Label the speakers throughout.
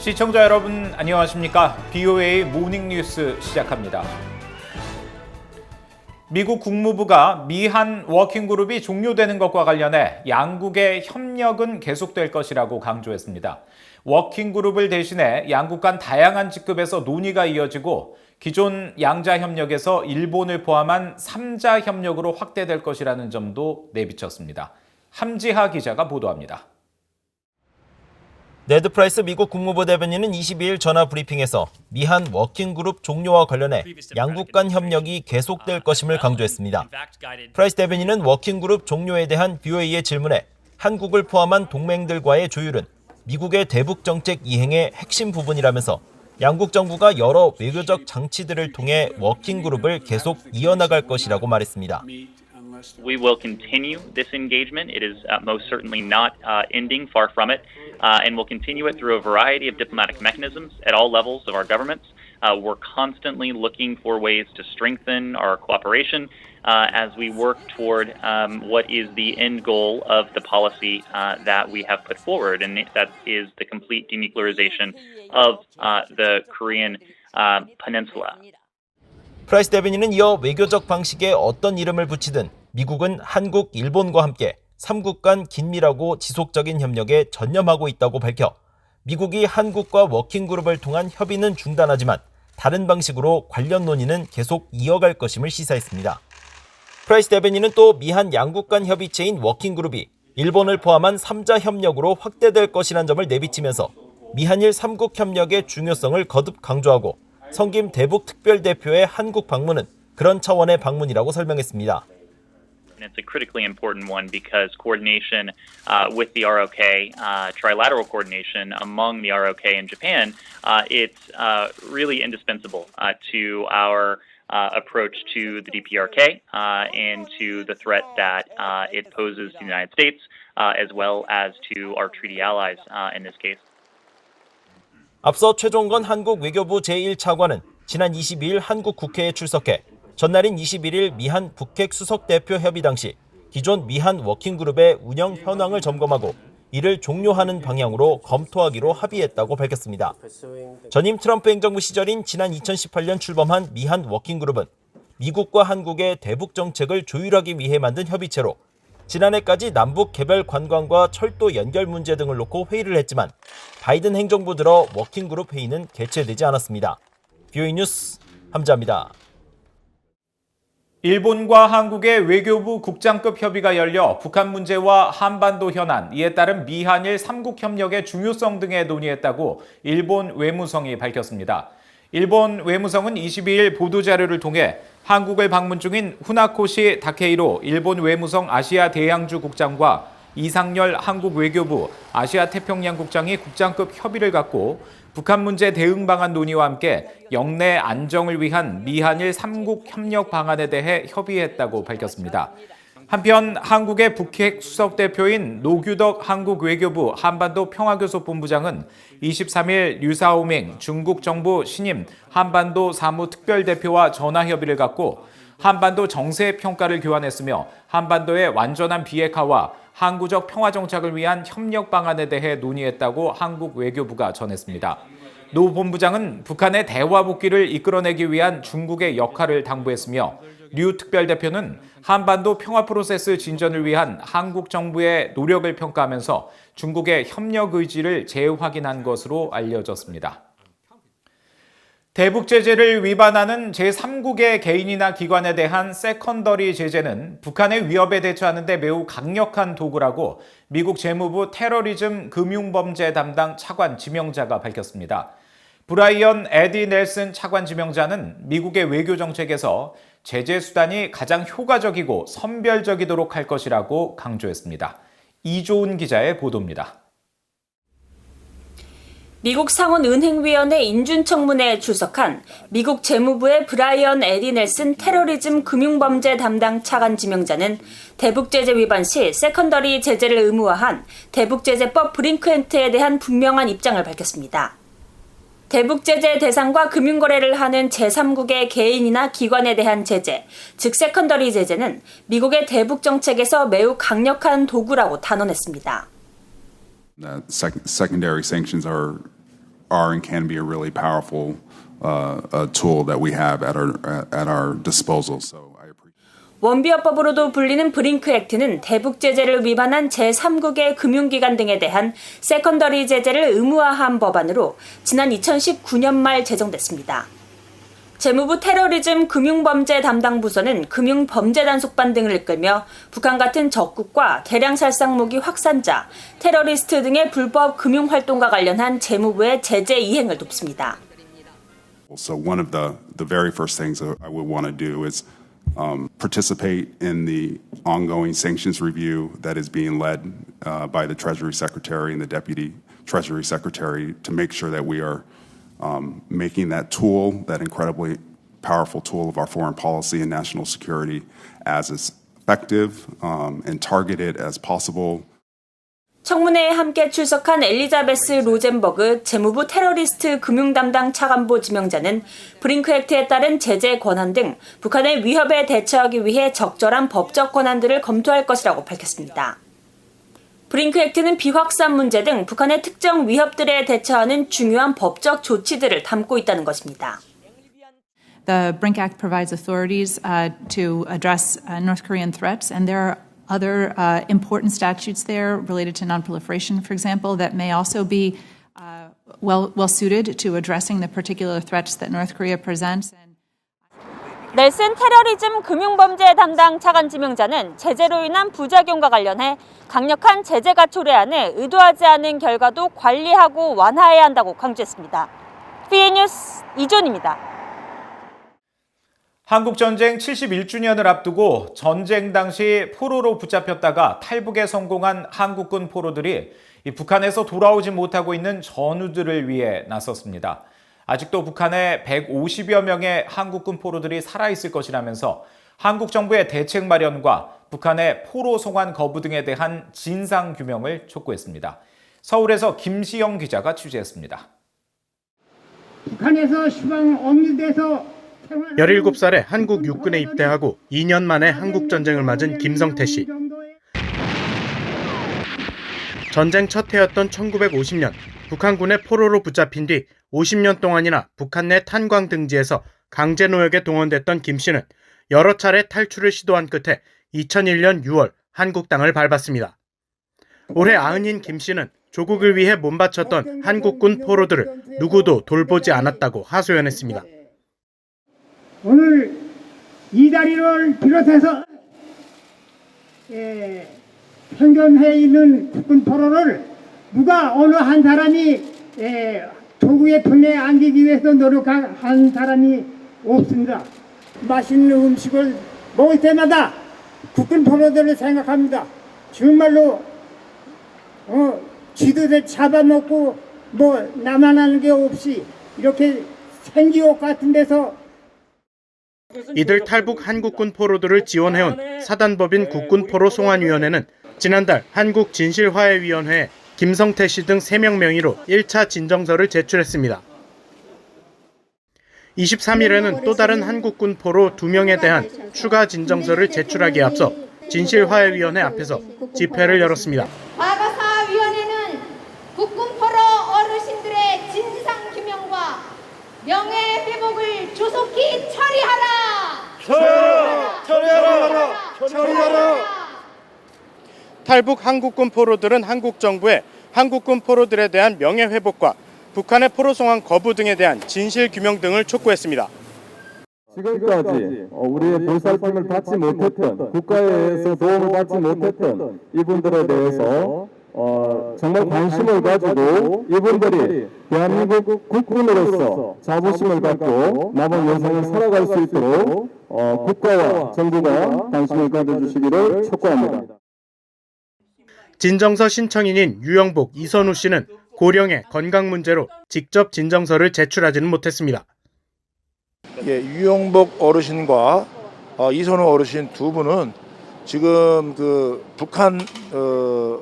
Speaker 1: 시청자 여러분 안녕하십니까? BOA 모닝뉴스 시작합니다. 미국 국무부가 미한 워킹그룹이 종료되는 것과 관련해 양국의 협력은 계속될 것이라고 강조했습니다. 워킹그룹을 대신해 양국 간 다양한 직급에서 논의가 이어지고 기존 양자 협력에서 일본을 포함한 3자 협력으로 확대될 것이라는 점도 내비쳤습니다. 함지하 기자가 보도합니다.
Speaker 2: 네드 프라이스 미국 국무부 대변인은 22일 전화 브리핑에서 미한 워킹그룹 종료와 관련해 양국 간 협력이 계속될 것임을 강조했습니다. 프라이스 대변인은 워킹그룹 종료에 대한 BOA의 질문에 한국을 포함한 동맹들과의 조율은 미국의 대북 정책 이행의 핵심 부분이라면서 양국 정부가 여러 외교적 장치들을 통해 워킹그룹을 계속 이어나갈 것이라고 말했습니다.
Speaker 3: We will continue this engagement. It is most certainly not ending, far from it, and we'll continue it through a variety of diplomatic mechanisms at all levels of our governments. We're constantly looking for ways to strengthen our cooperation as we work toward what is the end goal of the policy that we have put forward, and that is the complete denuclearization of the Korean peninsula.
Speaker 2: 프라이스 대변인은 이어 외교적 방식에 어떤 이름을 붙이든 미국은 한국, 일본과 함께 3국 간 긴밀하고 지속적인 협력에 전념하고 있다고 밝혀 미국이 한국과 워킹그룹을 통한 협의는 중단하지만 다른 방식으로 관련 논의는 계속 이어갈 것임을 시사했습니다. 프라이스 대변인은 또 미한 양국 간 협의체인 워킹그룹이 일본을 포함한 3자 협력으로 확대될 것이라는 점을 내비치면서 미한일 3국 협력의 중요성을 거듭 강조하고 성김 대북 특별대표의 한국 방문은 그런 차원의 방문이라고 설명했습니다.
Speaker 3: And it's a critically important one because coordination with the ROK, trilateral coordination among the ROK and Japan, it's really indispensable to our approach to the DPRK and to the threat that it poses to the United States, as well as to our treaty allies in this case.
Speaker 2: 앞서 최종건 한국 외교부 제1차관은 지난 22일 한국 국회에 출석해 전날인 21일 미한 북핵 수석대표 협의 당시 기존 미한 워킹그룹의 운영 현황을 점검하고 이를 종료하는 방향으로 검토하기로 합의했다고 밝혔습니다. 전임 트럼프 행정부 시절인 지난 2018년 출범한 미한 워킹그룹은 미국과 한국의 대북 정책을 조율하기 위해 만든 협의체로 지난해까지 남북 개별 관광과 철도 연결 문제 등을 놓고 회의를 했지만 바이든 행정부 들어 워킹그룹 회의는 개최되지 않았습니다. BOA 뉴스 함지하입니다.
Speaker 1: 일본과 한국의 외교부 국장급 협의가 열려 북한 문제와 한반도 현안, 이에 따른 미한일 3국 협력의 중요성 등에 논의했다고 일본 외무성이 밝혔습니다. 일본 외무성은 22일 보도자료를 통해 한국을 방문 중인 후나코시 다케이로 일본 외무성 아시아 대양주 국장과 이상열 한국 외교부 아시아 태평양 국장이 국장급 협의를 갖고 북한 문제 대응 방안 논의와 함께 영내 안정을 위한 미한일 3국 협력 방안에 대해 협의했다고 밝혔습니다. 한편 한국의 북핵 수석대표인 노규덕 한국 외교부 한반도 평화교섭본부장은 23일 류사오밍 중국 정부 신임 한반도 사무특별대표와 전화협의를 갖고 한반도 정세 평가를 교환했으며 한반도의 완전한 비핵화와 항구적 평화 정착을 위한 협력 방안에 대해 논의했다고 한국 외교부가 전했습니다. 노 본부장은 북한의 대화 복귀를 이끌어내기 위한 중국의 역할을 당부했으며 류 특별대표는 한반도 평화 프로세스 진전을 위한 한국 정부의 노력을 평가하면서 중국의 협력 의지를 재확인한 것으로 알려졌습니다. 대북 제재를 위반하는 제3국의 개인이나 기관에 대한 세컨더리 제재는 북한의 위협에 대처하는 데 매우 강력한 도구라고 미국 재무부 테러리즘 금융범죄 담당 차관 지명자가 밝혔습니다. 브라이언 에디 넬슨 차관 지명자는 미국의 외교 정책에서 제재 수단이 가장 효과적이고 선별적이도록 할 것이라고 강조했습니다. 이조은 기자의 보도입니다.
Speaker 4: 미국 상원은행위원회 인준청문회에 출석한 미국 재무부의 브라이언 에디 넬슨 테러리즘 금융범죄 담당 차관 지명자는 대북제재 위반 시 세컨더리 제재를 의무화한 대북제재법 브링크엔트에 대한 분명한 입장을 밝혔습니다. 대북제재 대상과 금융거래를 하는 제3국의 개인이나 기관에 대한 제재, 즉 세컨더리 제재는 미국의 대북 정책에서 매우 강력한 도구라고 단언했습니다.
Speaker 5: Secondary sanctions are are and can be a really powerful tool that we have at our disposal. So I appreciate.
Speaker 4: 원비어법으로도 불리는 브링크 액트는 대북 제재를 위반한 제3국의 금융기관 등에 대한 세컨더리 제재를 의무화한 법안으로 지난 2019년 말 제정됐습니다. 재무부 테러리즘 금융범죄 담당 부서는 금융범죄단속반 등을 이끌며 북한 같은 적국과 대량살상 무기 확산자, 테러리스트 등의 불법 금융활동과 관련한 재무부의 제재 이행을 돕습니다.
Speaker 5: So one of the very first things that I would want to do is participate in the ongoing sanctions review that is being led by the Treasury Secretary and the Deputy Treasury Secretary to make sure that we are making that tool, that incredibly powerful tool of our foreign policy and national security, as effective and targeted as possible.
Speaker 4: 청문회에 함께 출석한 엘리자베스 로젠버그 재무부 테러리스트 금융담당 차관보 지명자는 브링크 액트에 따른 제재 권한 등 북한의 위협에 대처하기 위해 적절한 법적 권한들을 검토할 것이라고 밝혔습니다. 브링크 액트는 비확산 문제 등 북한의 특정 위협들에 대처하는 중요한 법적 조치들을 담고 있다는 것입니다.
Speaker 6: The BRINC Act provides authorities to address North Korean threats, and there are other important statutes there related to nonproliferation, for example, that may also be well suited to addressing the particular threats that North Korea presents.
Speaker 4: 넬슨 테러리즘 금융범죄 담당 차관 지명자는 제재로 인한 부작용과 관련해 강력한 제재가 초래안에 의도하지 않은 결과도 관리하고 완화해야 한다고 강조했습니다. PN뉴스 이존입니다.
Speaker 1: 한국전쟁 71주년을 앞두고 전쟁 당시 포로로 붙잡혔다가 탈북에 성공한 한국군 포로들이 북한에서 돌아오지 못하고 있는 전우들을 위해 나섰습니다. 아직도 북한에 150여 명의 한국군 포로들이 살아있을 것이라면서 한국 정부의 대책 마련과 북한의 포로 송환 거부 등에 대한 진상규명을 촉구했습니다. 서울에서 김시영 기자가 취재했습니다.
Speaker 7: 북한에서 시방 억류돼서
Speaker 8: 17살에 한국 육군에 입대하고 2년 만에 한국전쟁을 맞은 김성태 씨. 전쟁 첫 해였던 1950년 북한군의 포로로 붙잡힌 뒤 50년 동안이나 북한 내 탄광 등지에서 강제노역에 동원됐던 김 씨는 여러 차례 탈출을 시도한 끝에 2001년 6월 한국 땅을 밟았습니다. 올해 90인 김 씨는 조국을 위해 몸바쳤던 한국군 포로들을 누구도 돌보지 않았다고 하소연했습니다.
Speaker 7: 오늘 이 자리를 비롯해서 편견해 있는 국군 포로를 누가 어느 한 사람이 조국의 품에 안기기 위해서 노력한 사람이 없습니다. 맛있는 음식을 먹을 때마다 국군 포로들을 생각합니다. 정말로 쥐도 잡아먹고 뭐 나만 하는 게 없이 이렇게 생지옥 같은 데서
Speaker 8: 이들 탈북 한국군 포로들을 지원해온 사단법인 국군포로 송환위원회는 지난달 한국진실화해위원회에 김성태 씨 등 3명 명의로 1차 진정서를 제출했습니다. 23일에는 또 다른 한국군 포로 2명에 대한 추가 진정서를 제출하기에 앞서 진실화해위원회 앞에서 집회를 열었습니다.
Speaker 9: 과거사위원회는 국군포로 어르신들의 진상규명과 명예회복을 조속히 처리하라! 처리하라!
Speaker 8: 탈북 한국군 포로들은 한국 정부에 한국군 포로들에 대한 명예회복과 북한의 포로 송환 거부 등에 대한 진실 규명 등을 촉구했습니다.
Speaker 10: 지금까지 우리의 보살핌을 받지 못했던, 국가에서 도움을 받지 못했던 이분들에 대해서 정말 관심을 가지고 이분들이 대한민국 국군으로서 자부심을 갖고 남은 여생을 살아갈 수 있도록 국가와 정부가 관심을 가져주시기를 촉구합니다.
Speaker 8: 진정서 신청인인 유영복, 이선우 씨는 고령의 건강 문제로 직접 진정서를 제출하지는 못했습니다.
Speaker 11: 유영복 어르신과 이선우 어르신 두 분은 지금 그 북한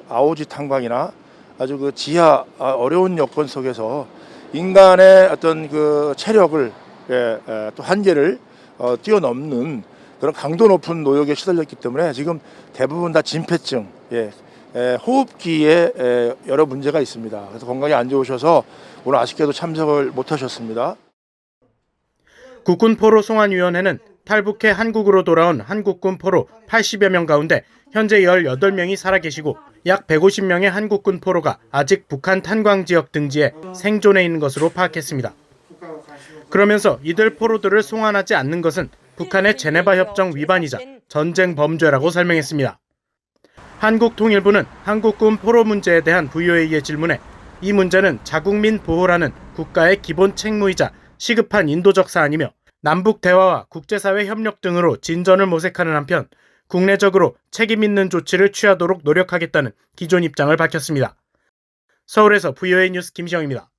Speaker 11: 아오지 탄광이나 아주 그 지하 어려운 여건 속에서 인간의 어떤 그 체력을 또 한계를 뛰어넘는 그런 강도 높은 노역에 시달렸기 때문에 지금 대부분 다 진폐증, 호흡기에 여러 문제가 있습니다. 그래서 건강이 안 좋으셔서 오늘 아쉽게도 참석을 못하셨습니다.
Speaker 8: 국군 포로 송환위원회는 탈북해 한국으로 돌아온 한국군 포로 80여 명 가운데 현재 18명이 살아계시고 약 150명의 한국군 포로가 아직 북한 탄광 지역 등지에 생존해 있는 것으로 파악했습니다. 그러면서 이들 포로들을 송환하지 않는 것은 북한의 제네바 협정 위반이자 전쟁 범죄라고 설명했습니다. 한국통일부는 한국군 포로 문제에 대한 VOA의 질문에 이 문제는 자국민 보호라는 국가의 기본 책무이자 시급한 인도적 사안이며 남북 대화와 국제사회 협력 등으로 진전을 모색하는 한편 국내적으로 책임 있는 조치를 취하도록 노력하겠다는 기존 입장을 밝혔습니다. 서울에서 VOA 뉴스 김시영입니다.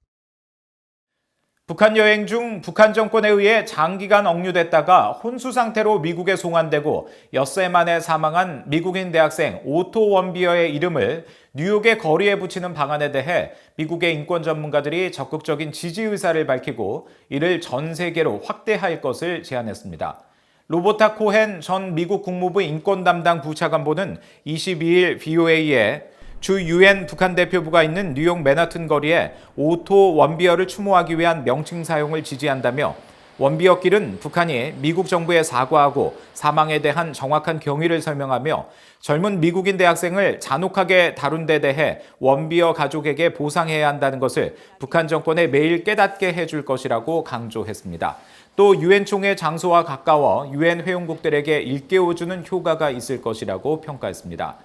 Speaker 1: 북한 여행 중 북한 정권에 의해 장기간 억류됐다가 혼수 상태로 미국에 송환되고 엿새 만에 사망한 미국인 대학생 오토 원비어의 이름을 뉴욕의 거리에 붙이는 방안에 대해 미국의 인권 전문가들이 적극적인 지지 의사를 밝히고 이를 전 세계로 확대할 것을 제안했습니다. 로버타 코헨 전 미국 국무부 인권 담당 부차관보는 22일 VOA에 주 UN 북한 대표부가 있는 뉴욕 맨하튼 거리에 오토 원비어를 추모하기 위한 명칭 사용을 지지한다며 원비어 길은 북한이 미국 정부에 사과하고 사망에 대한 정확한 경위를 설명하며 젊은 미국인 대학생을 잔혹하게 다룬 데 대해 원비어 가족에게 보상해야 한다는 것을 북한 정권에 매일 깨닫게 해줄 것이라고 강조했습니다. 또 UN 총회 장소와 가까워 UN 회원국들에게 일깨워주는 효과가 있을 것이라고 평가했습니다.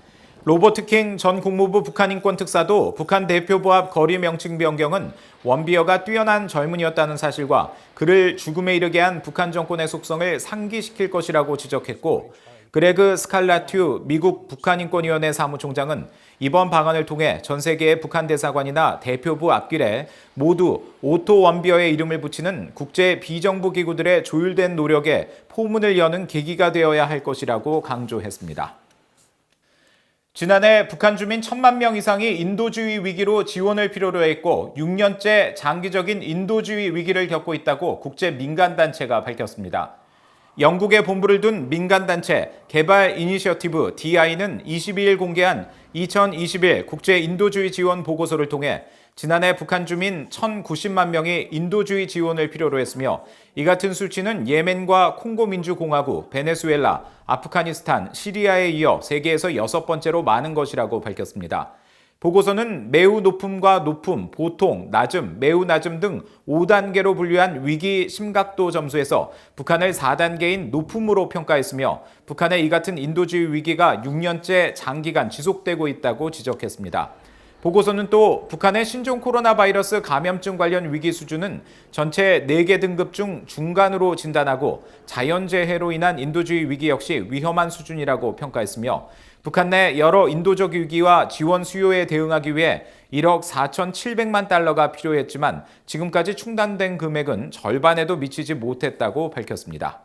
Speaker 1: 로버트 킹 전 국무부 북한인권특사도 북한 대표부 앞 거리 명칭 변경은 원비어가 뛰어난 젊은이였다는 사실과 그를 죽음에 이르게 한 북한 정권의 속성을 상기시킬 것이라고 지적했고 그레그 스칼라튜 미국 북한인권위원회 사무총장은 이번 방안을 통해 전 세계의 북한 대사관이나 대표부 앞길에 모두 오토 원비어의 이름을 붙이는 국제 비정부 기구들의 조율된 노력에 포문을 여는 계기가 되어야 할 것이라고 강조했습니다. 지난해 북한 주민 1,000만 명 이상이 인도주의 위기로 지원을 필요로 했고 6년째 장기적인 인도주의 위기를 겪고 있다고 국제 민간단체가 밝혔습니다. 영국에 본부를 둔 민간단체 개발 이니셔티브 DI는 22일 공개한 2021 국제 인도주의 지원 보고서를 통해 지난해 북한 주민 1,090만 명이 인도주의 지원을 필요로 했으며 이 같은 수치는 예멘과 콩고민주공화국, 베네수엘라, 아프가니스탄, 시리아에 이어 세계에서 6번째로 많은 것이라고 밝혔습니다. 보고서는 매우 높음과 높음, 보통, 낮음, 매우 낮음 등 5단계로 분류한 위기 심각도 점수에서 북한을 4단계인 높음으로 평가했으며 북한의 이 같은 인도주의 위기가 6년째 장기간 지속되고 있다고 지적했습니다. 보고서는 또 북한의 신종 코로나 바이러스 감염증 관련 위기 수준은 전체 4개 등급 중 중간으로 진단하고 자연재해로 인한 인도주의 위기 역시 위험한 수준이라고 평가했으며 북한 내 여러 인도적 위기와 지원 수요에 대응하기 위해 1억 4,700만 달러가 필요했지만 지금까지 충당된 금액은 절반에도 미치지 못했다고 밝혔습니다.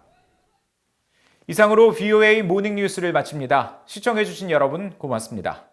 Speaker 1: 이상으로 VOA 모닝 뉴스를 마칩니다. 시청해주신 여러분 고맙습니다.